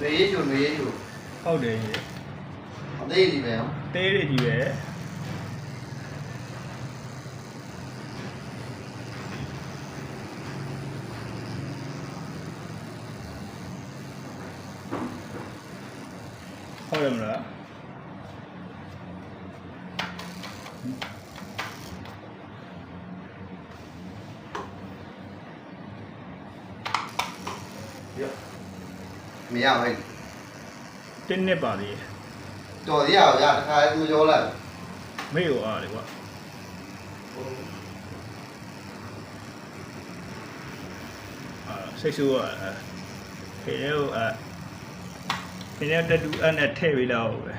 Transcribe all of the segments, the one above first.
女主，ဟုတ်တယ် 我这里边， တဲရကြီးပဲဟုတ်တယ်မလား没要会， တင်းနှစ်ပါသေးတယ် 多的要呀，开不着了， မေ့ရောအားလေကွာစိတ်ဆိုးဖေရောဖေရောတတူအဲ့နဲ့ထည့်ပြီးတော့ပဲ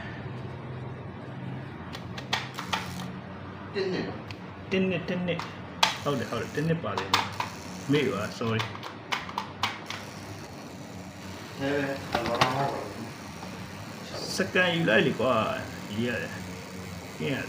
真的， တင်းနှစ်ဟုတ်တယ်တင်းနှစ်ပါသေးတယ်မေ့ရော sorry စကန်ယူလိုက်လေကွာကြီးရတယ်ကျင်းရတယ်